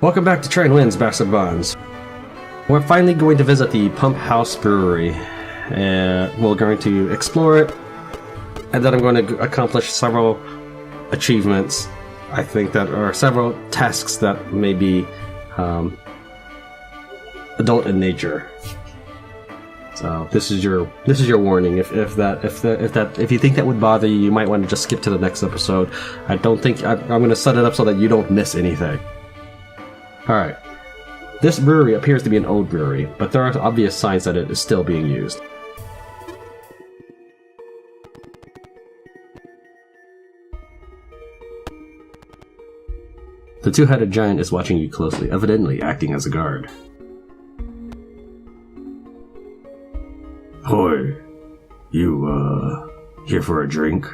Welcome back to Tran Wins Backs of Bonds. We're finally going to visit the Pump House Brewery, and we're going to explore it, and then I'm going to accomplish several achievements, I think, that are several tasks that may be adult in nature. So this is your warning. If you think that would bother you, you might want to just skip to the next episode. I'm going to set it up so that you don't miss anything. Alright, this brewery appears to be an old brewery, but there are obvious signs that it is still being used. The two-headed giant is watching you closely, evidently acting as a guard. Hoy, you, here for a drink?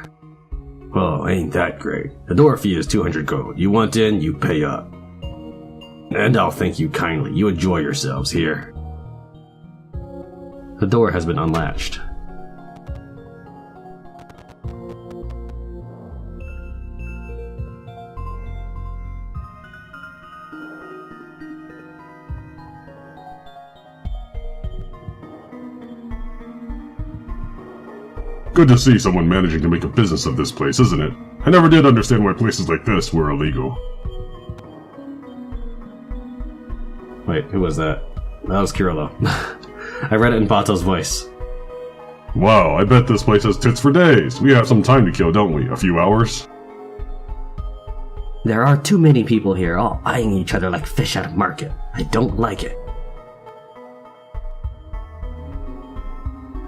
Well, ain't that great. The door fee is 200 gold. You want in, you pay up. And I'll thank you kindly. You enjoy yourselves here. The door has been unlatched. Good to see someone managing to make a business of this place, isn't it? I never did understand why places like this were illegal. Wait, who was that? That was Kirilo. I read it in Bato's voice. Wow, I bet this place has tits for days. We have some time to kill, don't we? A few hours? There are too many people here, all eyeing each other like fish at a market. I don't like it.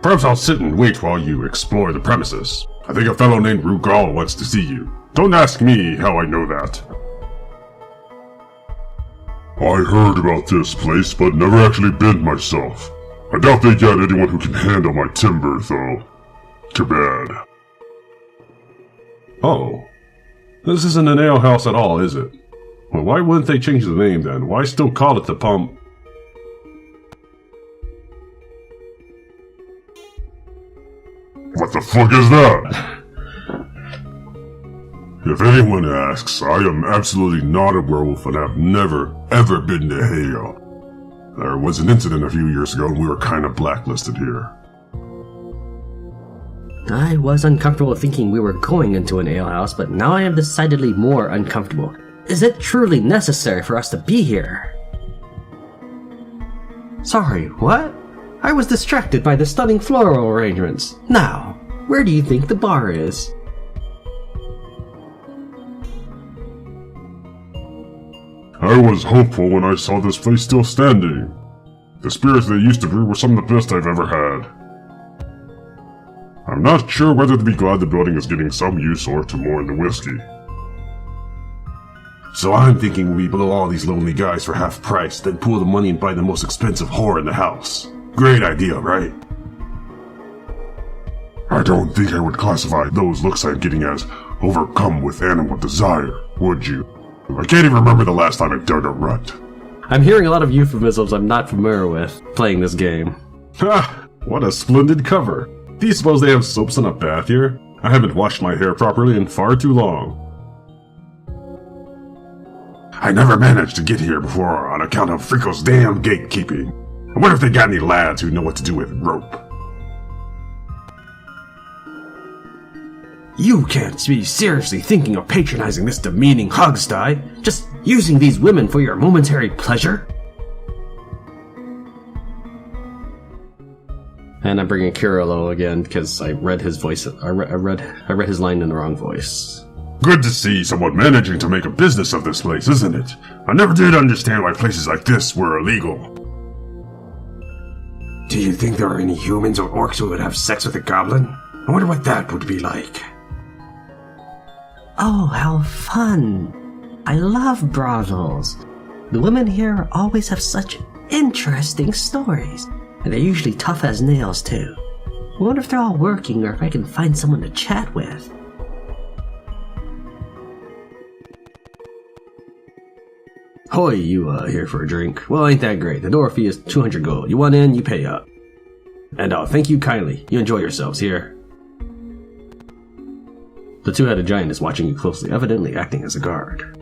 Perhaps I'll sit and wait while you explore the premises. I think a fellow named Rugal wants to see you. Don't ask me how I know that. I heard about this place, but never actually been myself. I doubt they get anyone who can handle my timber, though. Too bad. Oh. This isn't an ale house at all, is it? Well, why wouldn't they change the name then? Why still call it the Pump? What the fuck is that? If anyone asks, I am absolutely not a werewolf and have never, ever been to Hale. There was an incident a few years ago and we were kinda blacklisted here. I was uncomfortable thinking we were going into an alehouse, but now I am decidedly more uncomfortable. Is it truly necessary for us to be here? Sorry, what? I was distracted by the stunning floral arrangements. Now, where do you think the bar is? I was hopeful when I saw this place still standing. The spirits they used to brew were some of the best I've ever had. I'm not sure whether to be glad the building is getting some use or to mourn the whiskey. So I'm thinking we blow all these lonely guys for half price, then pool the money and buy the most expensive whore in the house. Great idea, right? I don't think I would classify those looks I'm getting as overcome with animal desire, would you? I can't even remember the last time I dug a rut. I'm hearing a lot of euphemisms I'm not familiar with playing this game. Ha! What a splendid cover. Do you suppose they have soaps and a bath here? I haven't washed my hair properly in far too long. I never managed to get here before on account of Frico's damn gatekeeping. I wonder if they got any lads who know what to do with rope. You can't be seriously thinking of patronizing this demeaning hogsty, just using these women for your momentary pleasure? And I'm bringing Kirilo again because I read his voice. I read his line in the wrong voice. Good to see someone managing to make a business of this place, isn't it? I never did understand why places like this were illegal. Do you think there are any humans or orcs who would have sex with a goblin? I wonder what that would be like. Oh, how fun! I love brothels. The women here always have such interesting stories, and they're usually tough as nails too. I wonder if they're all working or if I can find someone to chat with. Hoy, you here for a drink? Well, ain't that great. The door fee is 200 gold. You want in, you pay up. And I'll thank you kindly. You enjoy yourselves here. The two-headed giant is watching you closely, evidently acting as a guard.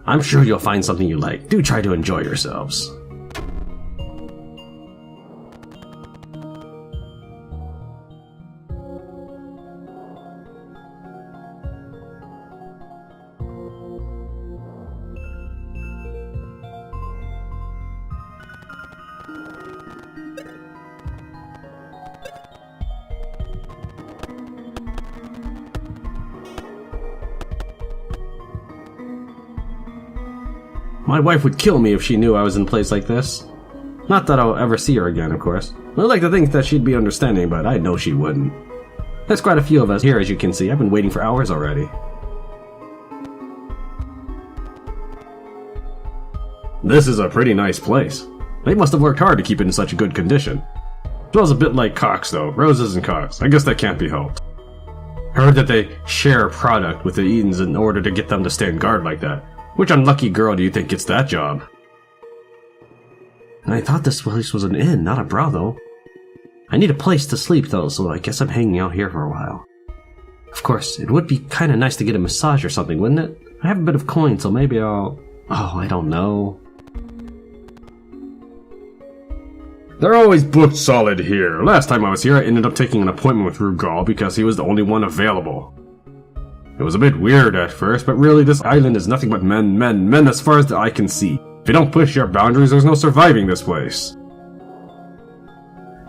I'm sure you'll find something you like. Do try to enjoy yourselves. My wife would kill me if she knew I was in a place like this. Not that I'll ever see her again, of course. I'd like to think that she'd be understanding, but I know she wouldn't. There's quite a few of us here, as you can see. I've been waiting for hours already. This is a pretty nice place. They must have worked hard to keep it in such a good condition. Smells a bit like cocks, though. Roses and cocks. I guess that can't be helped. Heard that they share product with the Edens in order to get them to stand guard like that. Which unlucky girl do you think gets that job? I thought this place was an inn, not a brothel. I need a place to sleep though, so I guess I'm hanging out here for a while. Of course, it would be kinda nice to get a massage or something, wouldn't it? I have a bit of coin, so maybe I'll... Oh, I don't know. They're always booked solid here. Last time I was here, I ended up taking an appointment with Rugal because he was the only one available. It was a bit weird at first, but really this island is nothing but men as far as the eye can see. If you don't push your boundaries, there's no surviving this place.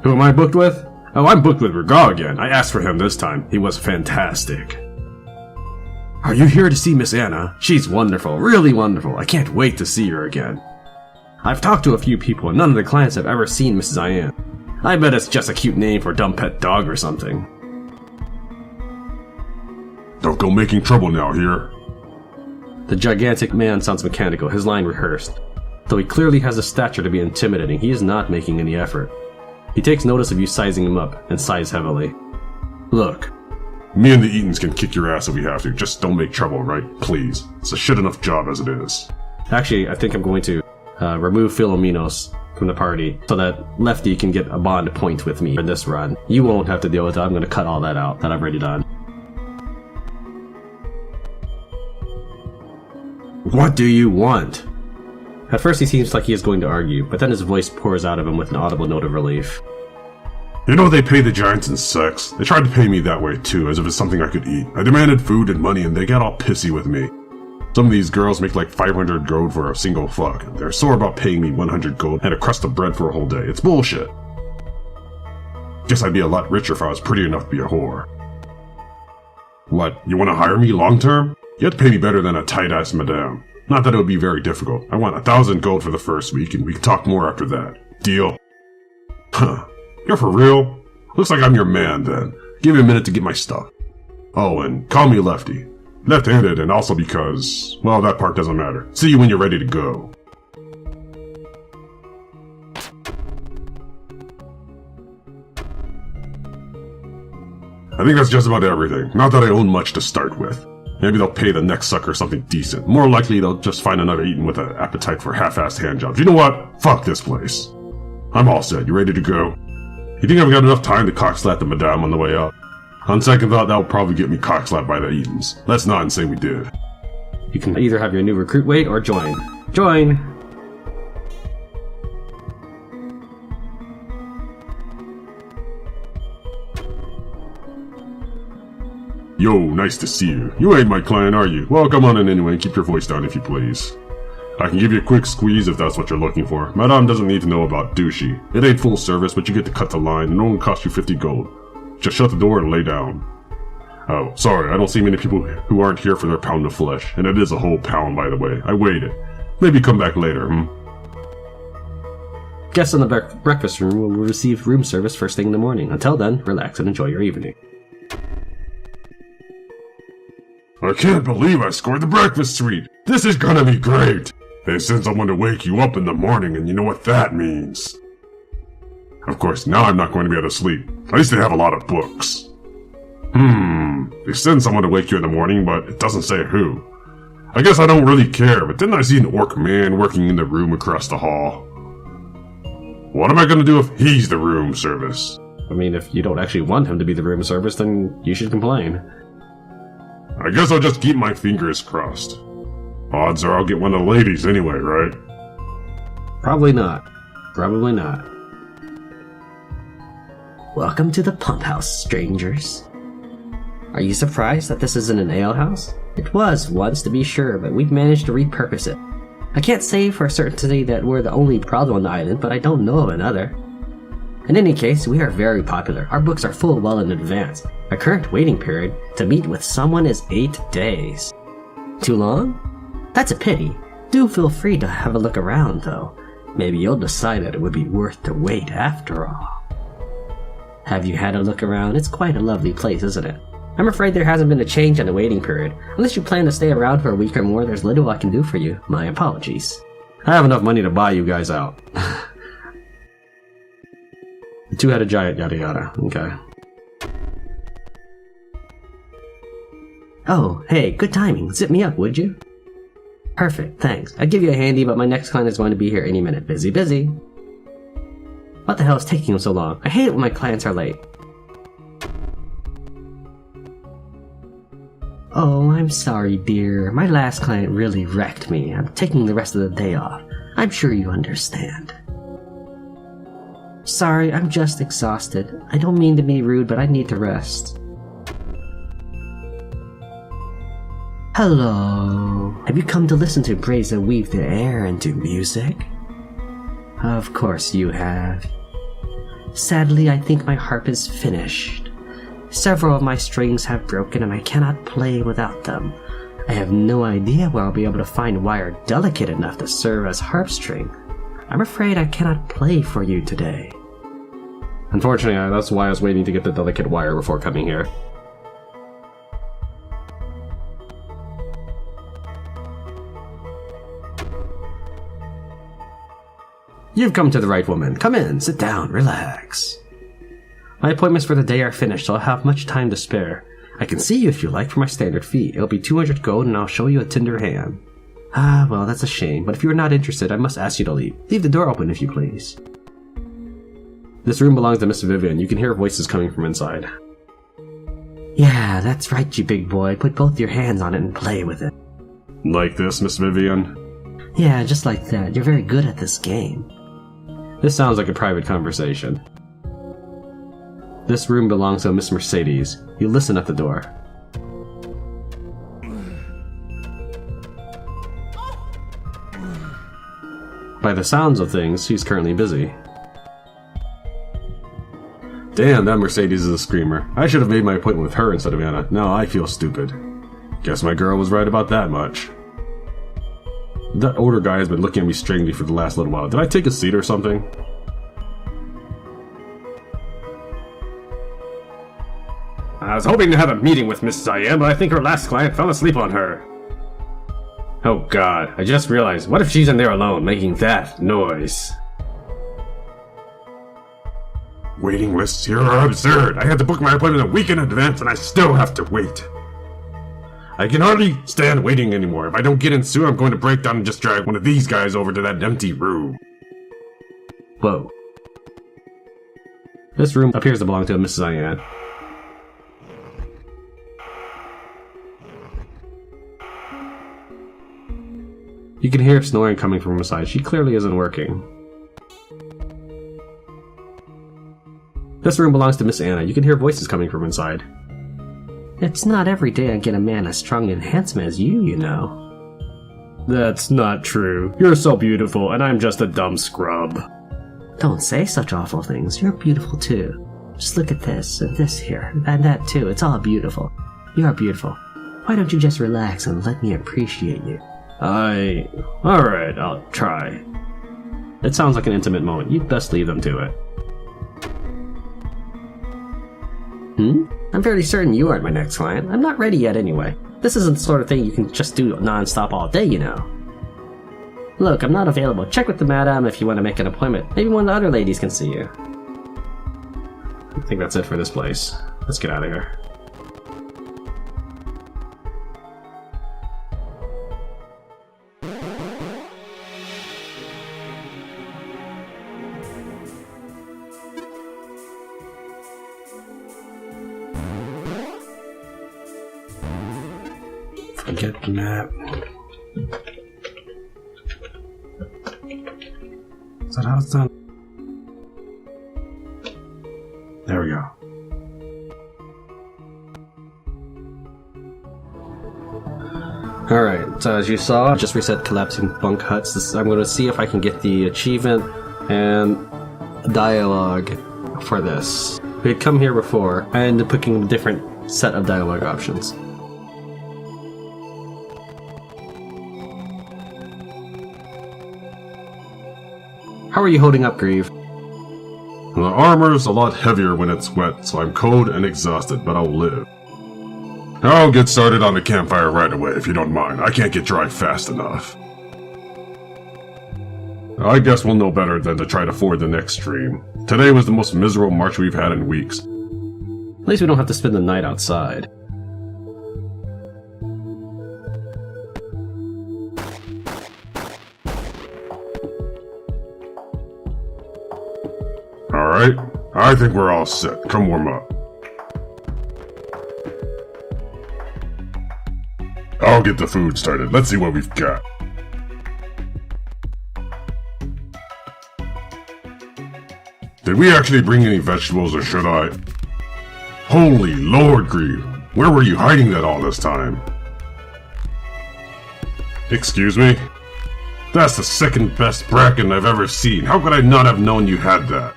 Who am I booked with? Oh, I'm booked with Rugal again. I asked for him this time. He was fantastic. Are you here to see Miss Anna? She's wonderful, really wonderful. I can't wait to see her again. I've talked to a few people, and none of the clients have ever seen Mrs. Ian. I bet it's just a cute name for a dumb pet dog or something. Don't go making trouble now here. The gigantic man sounds mechanical, his line rehearsed. Though he clearly has the stature to be intimidating, he is not making any effort. He takes notice of you sizing him up, and sighs heavily. Look. Me and the Eatons can kick your ass if we have to. Just don't make trouble, right? Please. It's a shit enough job as it is. Actually, I think I'm going to remove Philomenos from the party so that Lefty can get a bond point with me for this run. You won't have to deal with it. I'm going to cut all that out that I've already done. What do you want? At first he seems like he is going to argue, but then his voice pours out of him with an audible note of relief. You know they pay the giants in sex? They tried to pay me that way too, as if it's something I could eat. I demanded food and money and they got all pissy with me. Some of these girls make like 500 gold for a single fuck. They're sore about paying me 100 gold and a crust of bread for a whole day. It's bullshit. Guess I'd be a lot richer if I was pretty enough to be a whore. What, you want to hire me long term? You have to pay me better than a tight-ass madame. Not that it would be very difficult. I want 1,000 gold for the first week, and we can talk more after that. Deal? Huh. You're for real? Looks like I'm your man, then. Give me a minute to get my stuff. Oh, and call me Lefty. Left-handed, and also because... well, that part doesn't matter. See you when you're ready to go. I think that's just about everything. Not that I own much to start with. Maybe they'll pay the next sucker something decent. More likely they'll just find another Eaton with an appetite for half-assed handjobs. You know what? Fuck this place. I'm all set. You ready to go? You think I've got enough time to cockslap the madame on the way up? On second thought, that'll probably get me cockslapped by the Eatons. Let's nod and say we did. You can either have your new recruit wait or join. Join! Yo, nice to see you. You ain't my client, are you? Well, come on in anyway and keep your voice down if you please. I can give you a quick squeeze if that's what you're looking for. Madame doesn't need to know about douchey. It ain't full service, but you get to cut the line and it only costs you 50 gold. Just shut the door and lay down. Oh, sorry, I don't see many people who aren't here for their pound of flesh. And it is a whole pound, by the way. I weighed it. Maybe come back later, Guests in the breakfast room will receive room service first thing in the morning. Until then, relax and enjoy your evening. I can't believe I scored the breakfast suite. This is gonna be great. They send someone to wake you up in the morning and you know what that means. Of course, now I'm not going to be able to sleep. At least they have a lot of books. They send someone to wake you in the morning, but it doesn't say who. I guess I don't really care, but didn't I see an orc man working in the room across the hall? What am I gonna do if he's the room service? I mean, if you don't actually want him to be the room service, then you should complain. I guess I'll just keep my fingers crossed. Odds are I'll get one of the ladies anyway, right? Probably not. Probably not. Welcome to the pump house, strangers. Are you surprised that this isn't an alehouse? It was once, to be sure, but we've managed to repurpose it. I can't say for certainty that we're the only brothel on the island, but I don't know of another. In any case, we are very popular. Our books are full well in advance. Our current waiting period to meet with someone is 8 days. Too long? That's a pity. Do feel free to have a look around, though. Maybe you'll decide that it would be worth the wait after all. Have you had a look around? It's quite a lovely place, isn't it? I'm afraid there hasn't been a change in the waiting period. Unless you plan to stay around for a week or more, there's little I can do for you. My apologies. I have enough money to buy you guys out. Two-headed giant, yada yada. Okay. Oh, hey, good timing. Zip me up, would you? Perfect, thanks. I'd give you a handy, but my next client is going to be here any minute. Busy, busy. What the hell is taking so long? I hate it when my clients are late. Oh, I'm sorry, dear. My last client really wrecked me. I'm taking the rest of the day off. I'm sure you understand. Sorry, I'm just exhausted. I don't mean to be rude, but I need to rest. Hello. Have you come to listen to Braza weave the air into music? Of course you have. Sadly, I think my harp is finished. Several of my strings have broken and I cannot play without them. I have no idea where I'll be able to find wire delicate enough to serve as harp string. I'm afraid I cannot play for you today. Unfortunately, that's why I was waiting to get the delicate wire before coming here. You've come to the right woman. Come in, sit down, relax. My appointments for the day are finished, so I'll have much time to spare. I can see you if you like for my standard fee. It'll be 200 gold and I'll show you a tender hand. Ah, well, that's a shame, but if you're not interested, I must ask you to leave. Leave the door open if you please. This room belongs to Miss Vivian. You can hear voices coming from inside. Yeah, that's right, you big boy. Put both your hands on it and play with it. Like this, Miss Vivian? Yeah, just like that. You're very good at this game. This sounds like a private conversation. This room belongs to Miss Mercedes. You listen at the door. By the sounds of things, she's currently busy. Damn, that Mercedes is a screamer. I should have made my appointment with her instead of Anna. Now I feel stupid. Guess my girl was right about that much. That older guy has been looking at me strangely for the last little while. Did I take a seat or something? I was hoping to have a meeting with Miss Cyan, but I think her last client fell asleep on her. Oh god, I just realized, what if she's in there alone, making that noise? Waiting lists here are absurd. I had to book my appointment a week in advance and I still have to wait. I can hardly stand waiting anymore. If I don't get in soon, I'm going to break down and just drag one of these guys over to that empty room. Whoa. This room appears to belong to Mrs. Cyan. You can hear snoring coming from inside. She clearly isn't working. This room belongs to Miss Anna. You can hear voices coming from inside. It's not every day I get a man as strong and handsome as you know. That's not true. You're so beautiful, and I'm just a dumb scrub. Don't say such awful things. You're beautiful too. Just look at this, and this here, and that too. It's all beautiful. You're beautiful. Why don't you just relax and let me appreciate you? Alright, I'll try. It sounds like an intimate moment. You'd best leave them to it. I'm fairly certain you aren't my next client. I'm not ready yet anyway. This isn't the sort of thing you can just do non-stop all day, you know. Look, I'm not available. Check with the madam if you want to make an appointment. Maybe one of the other ladies can see you. I think that's it for this place. Let's get out of here. Forget the map. that how it's done? There we go. Alright, so as you saw, I just reset Collapsing Bunkhuts. I'm going to see if I can get the achievement and dialogue for this. We had come here before. I ended up picking a different set of dialogue options. How are you holding up, Grieve? The armor's a lot heavier when it's wet, so I'm cold and exhausted, but I'll live. I'll get started on the campfire right away, if you don't mind. I can't get dry fast enough. I guess we'll know better than to try to ford the next stream. Today was the most miserable march we've had in weeks. At least we don't have to spend the night outside. Alright, I think we're all set. Come warm up. I'll get the food started. Let's see what we've got. Did we actually bring any vegetables, or should I? Holy Lord, Grieve! Where were you hiding that all this time? Excuse me? That's the second best bracken I've ever seen. How could I not have known you had that?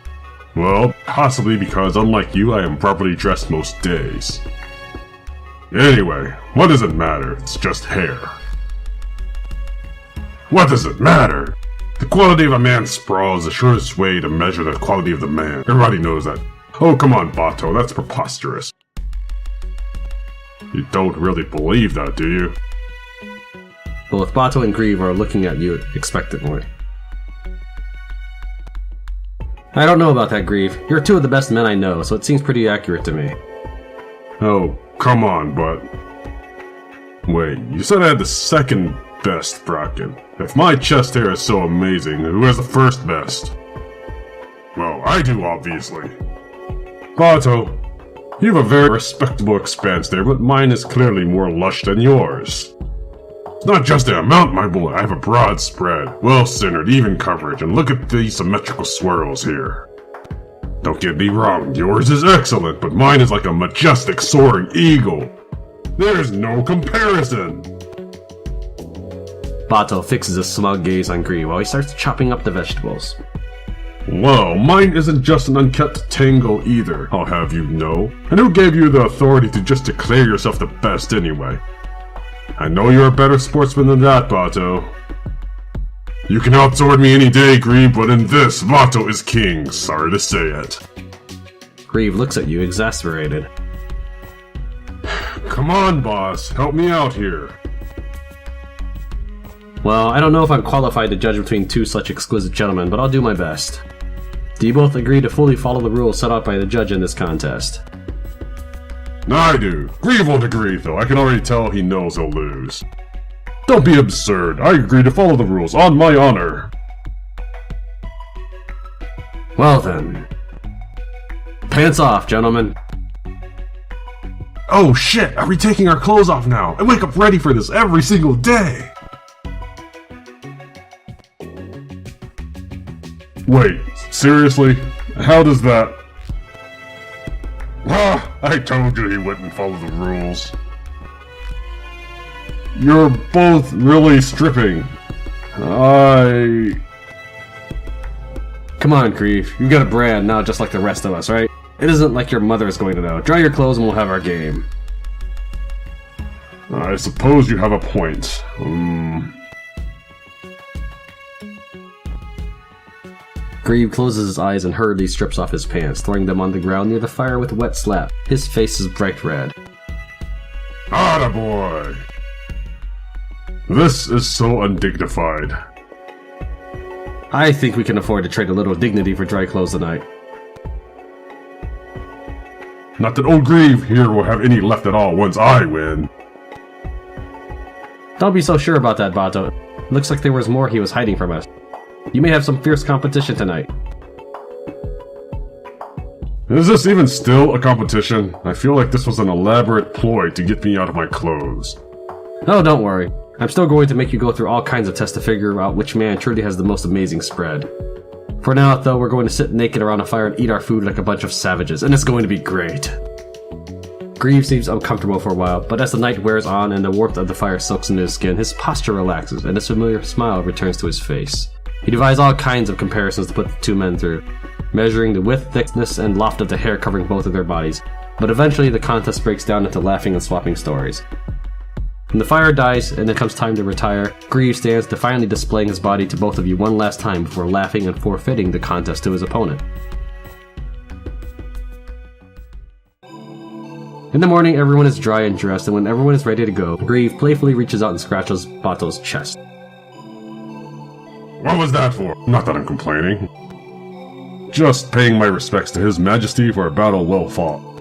Well, possibly because, unlike you, I am properly dressed most days. Anyway, what does it matter? It's just hair. What does it matter? The quality of a man's sprawl is the surest way to measure the quality of the man. Everybody knows that. Oh, come on, Bato, that's preposterous. You don't really believe that, do you? Both Bato and Grieve are looking at you expectantly. I don't know about that, Grieve. You're two of the best men I know, so it seems pretty accurate to me. Oh, come on, but... Wait, you said I had the second best bracken. If my chest hair is so amazing, who has the first best? Well, I do, obviously. Bato, you have a very respectable expanse there, but mine is clearly more lush than yours. It's not just the amount, my boy. I have a broad spread, well-centered, even coverage, and look at these symmetrical swirls here. Don't get me wrong, yours is excellent, but mine is like a majestic soaring eagle. There's no comparison! Bato fixes a smug gaze on Grieve while he starts chopping up the vegetables. Well, mine isn't just an unkept tango either, I'll have you know. And who gave you the authority to just declare yourself the best anyway? I know you're a better sportsman than that, Bato. You can outsword me any day, Grieve, but in this, Bato is king, sorry to say it. Grieve looks at you exasperated. Come on, boss, help me out here. Well, I don't know if I'm qualified to judge between two such exquisite gentlemen, but I'll do my best. Do you both agree to fully follow the rules set out by the judge in this contest? I do. Grieve won't agree, though. I can already tell he knows he'll lose. Don't be absurd. I agree to follow the rules, on my honor. Well then. Pants off, gentlemen. Oh shit, are we taking our clothes off now? I wake up ready for this every single day! Wait, seriously? How does that... Ah, I told you he wouldn't follow the rules. You're both really stripping. Come on, Grieve. You've got a brand now just like the rest of us, right? It isn't like your mother is going to know. Dry your clothes and we'll have our game. I suppose you have a point. Grieve closes his eyes and hurriedly strips off his pants, throwing them on the ground near the fire with a wet slap. His face is bright red. Attaboy! This is so undignified. I think we can afford to trade a little dignity for dry clothes tonight. Not that old Grieve here will have any left at all once I win. Don't be so sure about that, Bato. Looks like there was more he was hiding from us. You may have some fierce competition tonight. Is this even still a competition? I feel like this was an elaborate ploy to get me out of my clothes. Oh, don't worry. I'm still going to make you go through all kinds of tests to figure out which man truly has the most amazing spread. For now, though, we're going to sit naked around a fire and eat our food like a bunch of savages, and it's going to be great. Grieve seems uncomfortable for a while, but as the night wears on and the warmth of the fire soaks into his skin, his posture relaxes and his familiar smile returns to his face. He devised all kinds of comparisons to put the two men through, measuring the width, thickness, and loft of the hair covering both of their bodies, but eventually the contest breaks down into laughing and swapping stories. When the fire dies and it comes time to retire, Grieve stands defiantly displaying his body to both of you one last time before laughing and forfeiting the contest to his opponent. In the morning, everyone is dry and dressed, and when everyone is ready to go, Grieve playfully reaches out and scratches Bato's chest. What was that for? Not that I'm complaining. Just paying my respects to His Majesty for a battle well fought.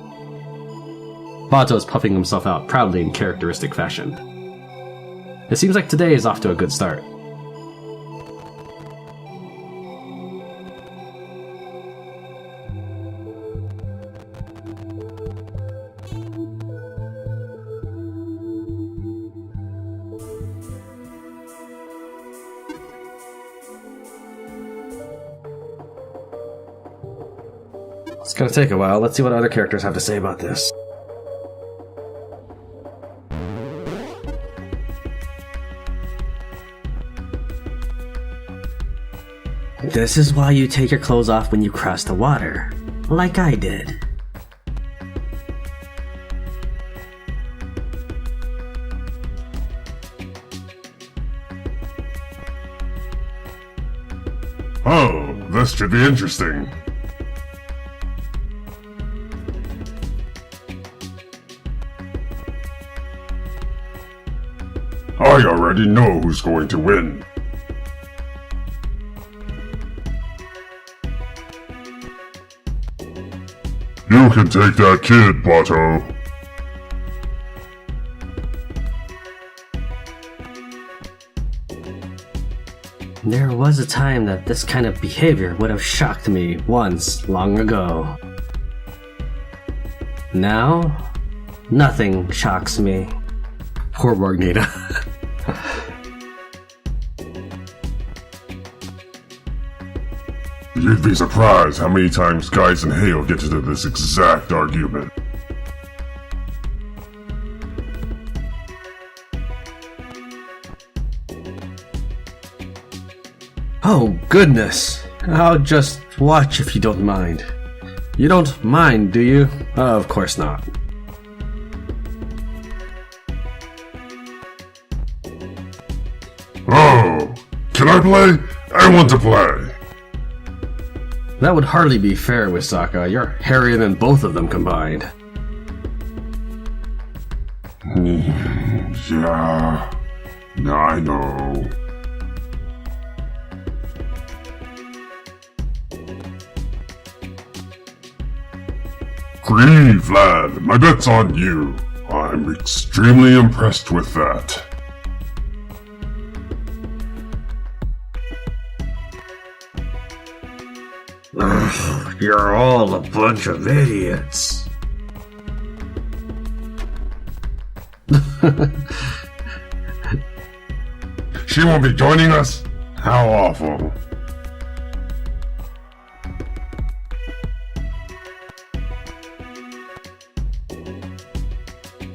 Bato is puffing himself out proudly in characteristic fashion. It seems like today is off to a good start. It's gonna take a while. Let's see what other characters have to say about this. This is why you take your clothes off when you cross the water, like I did. Oh, this should be interesting. I already know who's going to win. You can take that kid, Bato. There was a time that this kind of behavior would have shocked me once, long ago. Now, nothing shocks me. Poor Magneta. You'd be surprised how many times guys in Hale get into this exact argument. Oh, goodness. I'll just watch if you don't mind. You don't mind, do you? Of course not. Oh, can I play? I want to play. That would hardly be fair, Wisaka. You're hairier than both of them combined. Yeah, I know. Grieve, lad, my bet's on you. I'm extremely impressed with that. You're all a bunch of idiots. She won't be joining us? How awful.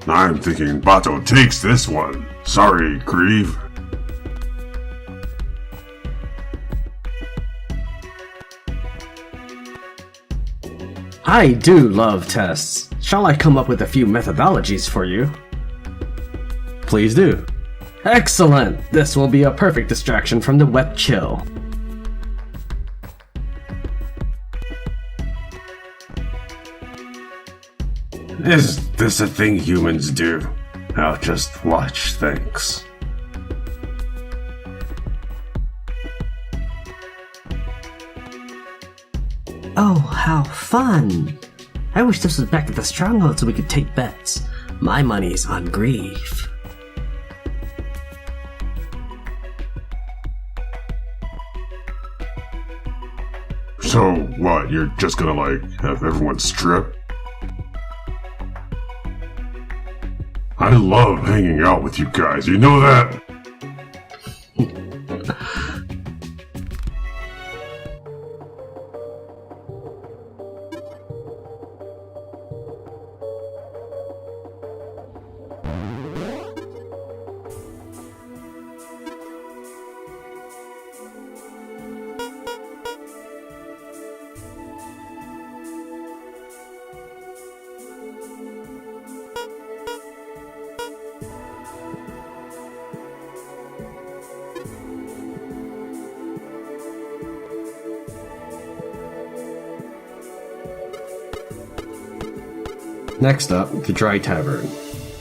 I'm thinking Bato takes this one. Sorry, Grieve. I do love tests. Shall I come up with a few methodologies for you? Please do. Excellent! This will be a perfect distraction from the wet chill. Is this a thing humans do? I'll just watch, thanks. Oh, how fun! I wish this was back at the Stronghold so we could take bets. My money's on Grieve. So, what, you're just gonna, have everyone strip? I love hanging out with you guys, you know that? Next up, the Dry Tavern.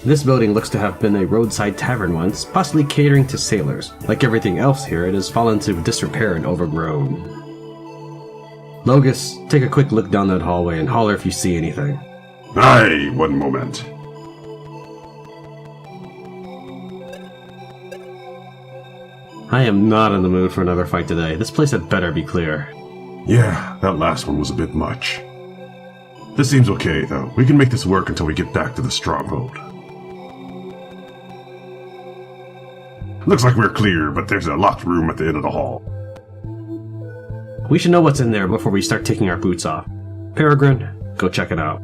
This building looks to have been a roadside tavern once, possibly catering to sailors. Like everything else here, it has fallen into disrepair and overgrown. Logus, take a quick look down that hallway and holler if you see anything. Aye, one moment. I am not in the mood for another fight today. This place had better be clear. Yeah, that last one was a bit much. This seems okay, though. We can make this work until we get back to the stronghold. Looks like we're clear, but there's a locked room at the end of the hall. We should know what's in there before we start taking our boots off. Peregrine, go check it out.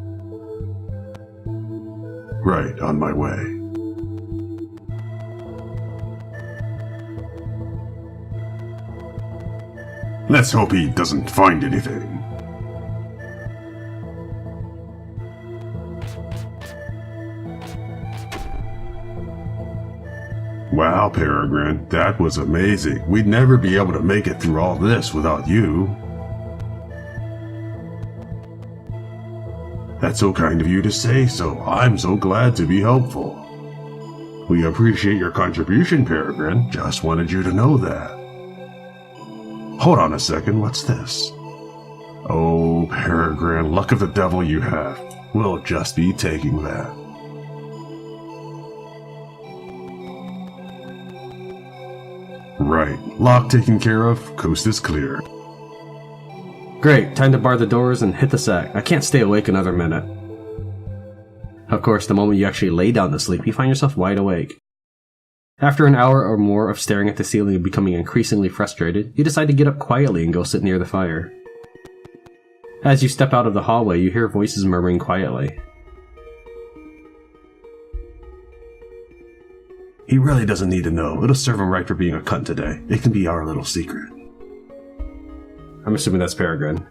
Right, on my way. Let's hope he doesn't find anything. Wow, Peregrine, that was amazing. We'd never be able to make it through all this without you. That's so kind of you to say so. I'm so glad to be helpful. We appreciate your contribution, Peregrine. Just wanted you to know that. Hold on a second, what's this? Oh, Peregrine, luck of the devil you have. We'll just be taking that. Right, lock taken care of, coast is clear. Great, time to bar the doors and hit the sack. I can't stay awake another minute. Of course, the moment you actually lay down to sleep, you find yourself wide awake. After an hour or more of staring at the ceiling and becoming increasingly frustrated, you decide to get up quietly and go sit near the fire. As you step out of the hallway, you hear voices murmuring quietly. He really doesn't need to know. It'll serve him right for being a cunt today. It can be our little secret. I'm assuming that's Peregrine.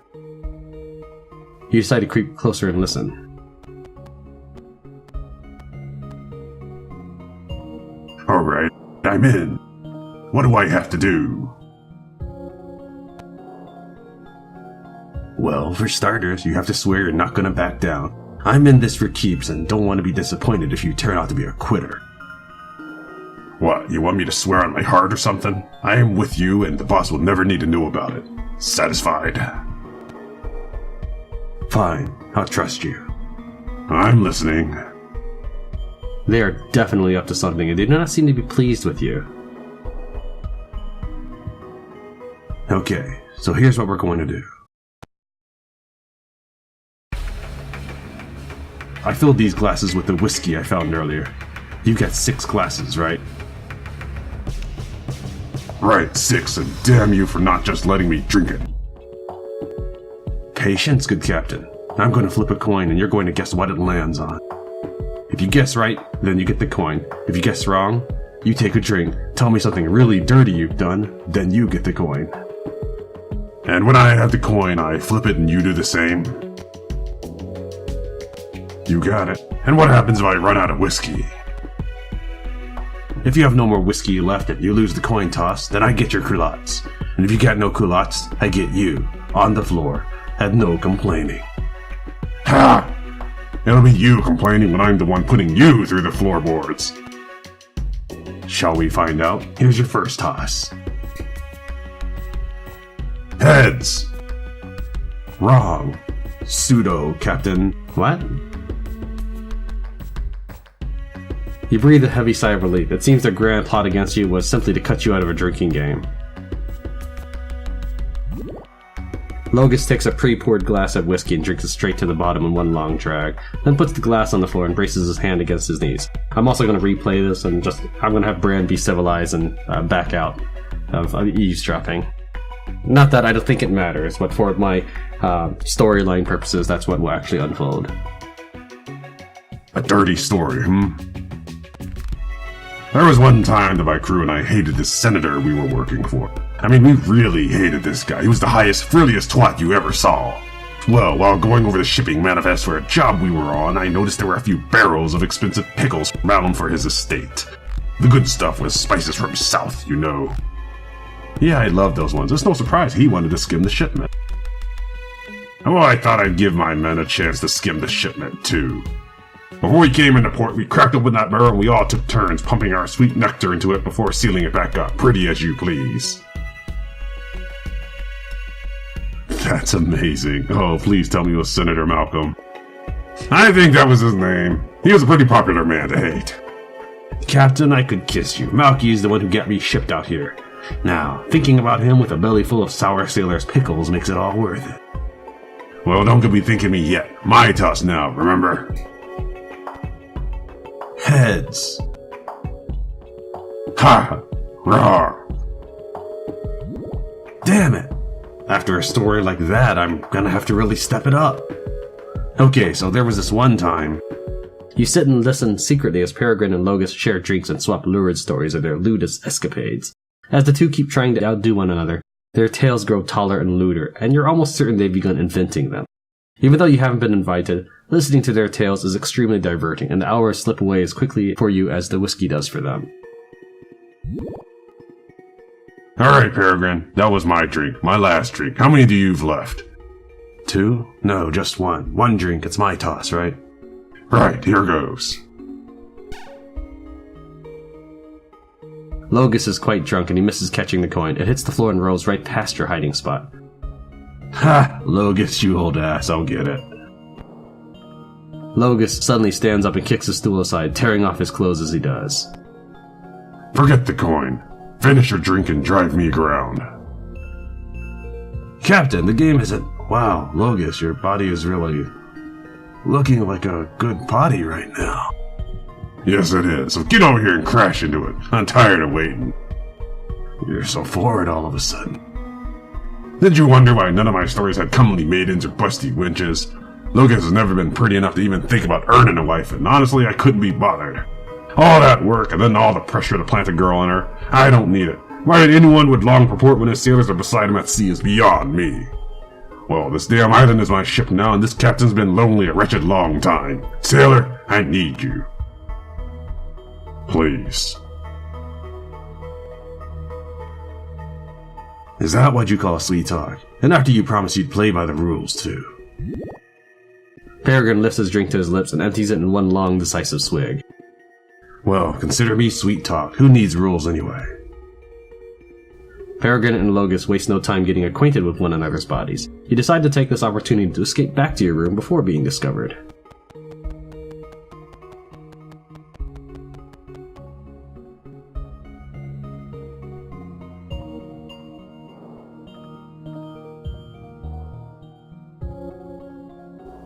You decide to creep closer and listen. Alright, I'm in. What do I have to do? Well, for starters, you have to swear you're not gonna back down. I'm in this for keeps and don't want to be disappointed if you turn out to be a quitter. What, you want me to swear on my heart or something? I am with you and the boss will never need to know about it. Satisfied? Fine, I'll trust you. I'm listening. They are definitely up to something and they do not seem to be pleased with you. Okay, so here's what we're going to do. I filled these glasses with the whiskey I found earlier. You've got 6 glasses, right? Right, 6, and damn you for not just letting me drink it. Patience, good captain. I'm going to flip a coin and you're going to guess what it lands on. If you guess right, then you get the coin. If you guess wrong, you take a drink, tell me something really dirty you've done, then you get the coin. And when I have the coin, I flip it and you do the same? You got it. And what happens if I run out of whiskey? If you have no more whiskey left and you lose the coin toss, then I get your culottes. And if you got no culottes, I get you, on the floor, and no complaining. Ha! It'll be you complaining when I'm the one putting you through the floorboards. Shall we find out? Here's your first toss. Heads! Wrong. Pseudo, Captain. What? You breathe a heavy sigh of relief. It seems their grand plot against you was simply to cut you out of a drinking game. Logus takes a pre-poured glass of whiskey and drinks it straight to the bottom in one long drag, then puts the glass on the floor and braces his hand against his knees. I'm also going to replay this and I'm going to have Bran be civilized and back out of eavesdropping. Not that I don't think it matters, but for my storyline purposes, that's what will actually unfold. A dirty story, There was one time that my crew and I hated this senator we were working for. I mean, we really hated this guy. He was the highest, frilliest twat you ever saw. Well, while going over the shipping manifest for a job we were on, I noticed there were a few barrels of expensive pickles bound for his estate. The good stuff was spices from south, you know. Yeah, I love those ones. It's no surprise he wanted to skim the shipment. Well, I thought I'd give my men a chance to skim the shipment, too. Before we came into port, we cracked open that barrel and we all took turns pumping our sweet nectar into it before sealing it back up. Pretty as you please. That's amazing. Oh, please tell me it was Senator Malcolm. I think that was his name. He was a pretty popular man to hate. Captain, I could kiss you. Malky's the one who got me shipped out here. Now, thinking about him with a belly full of sour sailor's pickles makes it all worth it. Well, don't be thinking me yet. My toss now, remember? Heads. Ha! Rawr! Damn it. After a story like that, I'm gonna have to really step it up. Okay, so there was this one time. You sit and listen secretly as Peregrine and Logus share drinks and swap lurid stories of their lewdest escapades. As the two keep trying to outdo one another, their tales grow taller and lewder, and you're almost certain they've begun inventing them. Even though you haven't been invited, listening to their tales is extremely diverting, and the hours slip away as quickly for you as the whiskey does for them. Alright, Peregrine, that was my drink, my last drink. How many do you've left? 2? No, just 1. 1 drink, it's my toss, right? Right, here goes. Logus is quite drunk and he misses catching the coin. It hits the floor and rolls right past your hiding spot. Ha! Logus, you old ass, I'll get it. Logus suddenly stands up and kicks the stool aside, tearing off his clothes as he does. Forget the coin. Finish your drink and drive me around. Captain, the game isn't... Wow, Logus, your body is really... looking like a good potty right now. Yes, it is. So get over here and crash into it. I'm tired of waiting. You're so forward all of a sudden. Did you wonder why none of my stories had comely maidens or busty wenches? Logus has never been pretty enough to even think about earning a wife, and honestly, I couldn't be bothered. All that work, and then all the pressure to plant a girl on her. I don't need it. Why anyone would long purport when his sailors are beside him at sea is beyond me. Well, this damn island is my ship now, and this captain's been lonely a wretched long time. Sailor, I need you. Please. Is that what you call sweet talk? And after you promised you'd play by the rules, too. Peregrine lifts his drink to his lips and empties it in one long, decisive swig. Well, consider me sweet talk. Who needs rules anyway? Peregrine and Logus waste no time getting acquainted with one another's bodies. You decide to take this opportunity to escape back to your room before being discovered.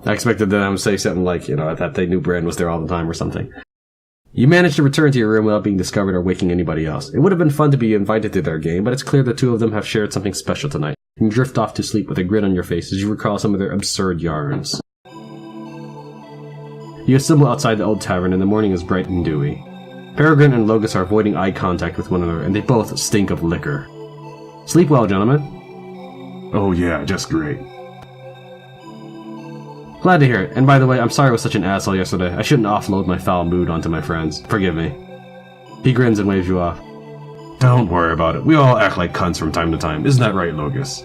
I expected them to say something like, that they knew Brand was there all the time or something. You manage to return to your room without being discovered or waking anybody else. It would have been fun to be invited to their game, but it's clear the two of them have shared something special tonight. You drift off to sleep with a grin on your face as you recall some of their absurd yarns. You assemble outside the old tavern and the morning is bright and dewy. Peregrine and Logus are avoiding eye contact with one another and they both stink of liquor. Sleep well, gentlemen. Oh yeah, just great. Glad to hear it. And by the way, I'm sorry I was such an asshole yesterday. I shouldn't offload my foul mood onto my friends. Forgive me. He grins and waves you off. Don't worry about it. We all act like cunts from time to time. Isn't that right, Logus?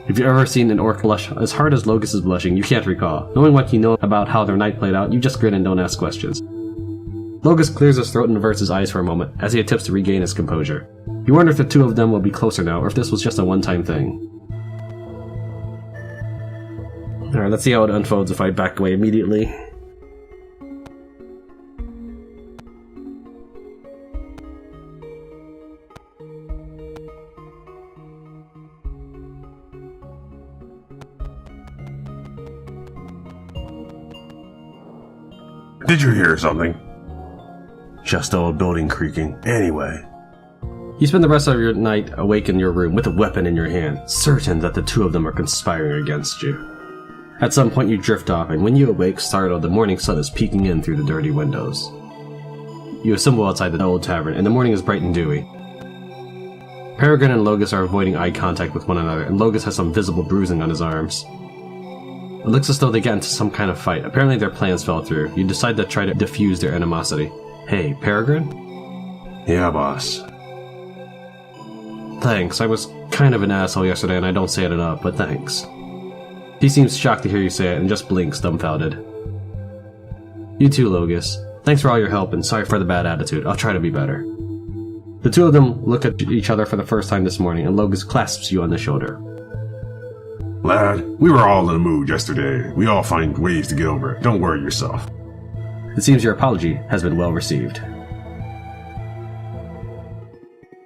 If you've ever seen an orc blush as hard as Logus is blushing, you can't recall. Knowing what you know about how their night played out, you just grin and don't ask questions. Logus clears his throat and averts his eyes for a moment, as he attempts to regain his composure. You wonder if the two of them will be closer now, or if this was just a one-time thing. Alright, let's see how it unfolds if I back away immediately. Did you hear something? Just old building creaking. Anyway. You spend the rest of your night awake in your room with a weapon in your hand, certain that the two of them are conspiring against you. At some point you drift off, and when you awake, startled, the morning sun is peeking in through the dirty windows. You assemble outside the old tavern, and the morning is bright and dewy. Peregrine and Logus are avoiding eye contact with one another, and Logus has some visible bruising on his arms. It looks as though they got into some kind of fight. Apparently their plans fell through. You decide to try to diffuse their animosity. Hey, Peregrine? Yeah, boss. Thanks, I was kind of an asshole yesterday and I don't say it enough, but thanks. He seems shocked to hear you say it and just blinks, dumbfounded. You too, Logus. Thanks for all your help and sorry for the bad attitude. I'll try to be better. The two of them look at each other for the first time this morning, and Logus clasps you on the shoulder. Lad, we were all in a mood yesterday. We all find ways to get over it. Don't worry yourself. It seems your apology has been well received.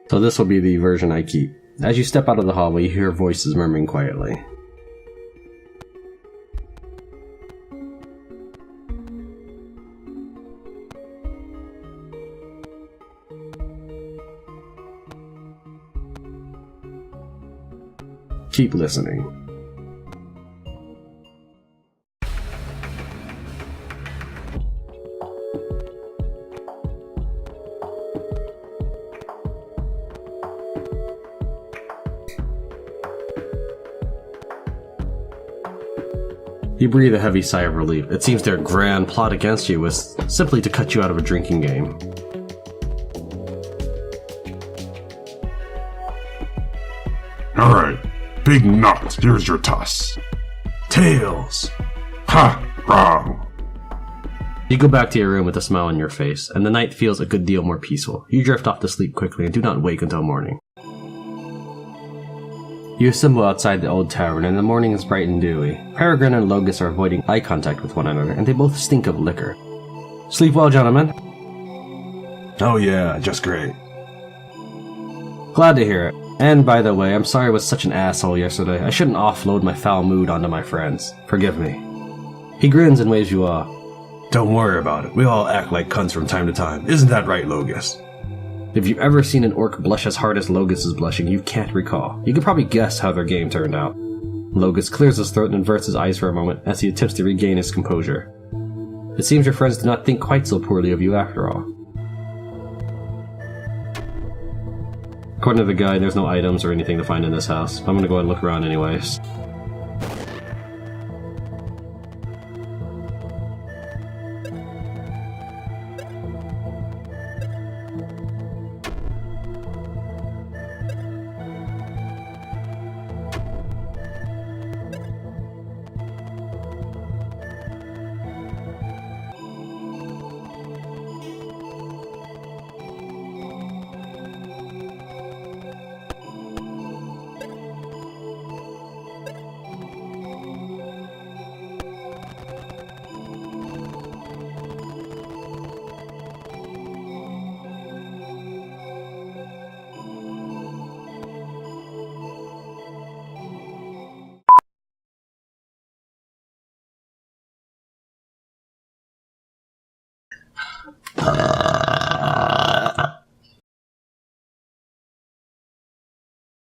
So this will be the version I keep. As you step out of the hallway, you hear voices murmuring quietly. Keep listening. You breathe a heavy sigh of relief. It seems their grand plot against you was simply to cut you out of a drinking game. Alright, Big Nut, here's your toss. Tails! Ha! Wrong. You go back to your room with a smile on your face, and the night feels a good deal more peaceful. You drift off to sleep quickly and do not wake until morning. You assemble outside the old tavern, and the morning is bright and dewy. Peregrine and Logus are avoiding eye contact with one another, and they both stink of liquor. Sleep well, gentlemen. Oh yeah, just great. Glad to hear it. And by the way, I'm sorry I was such an asshole yesterday. I shouldn't offload my foul mood onto my friends. Forgive me. He grins and waves you off. Don't worry about it. We all act like cunts from time to time. Isn't that right, Logus? If you've ever seen an orc blush as hard as Logus is blushing, you can't recall. You can probably guess how their game turned out. Logus clears his throat and inverts his eyes for a moment as he attempts to regain his composure. It seems your friends do not think quite so poorly of you after all. According to the guide, there's no items or anything to find in this house. I'm gonna go ahead and look around anyways.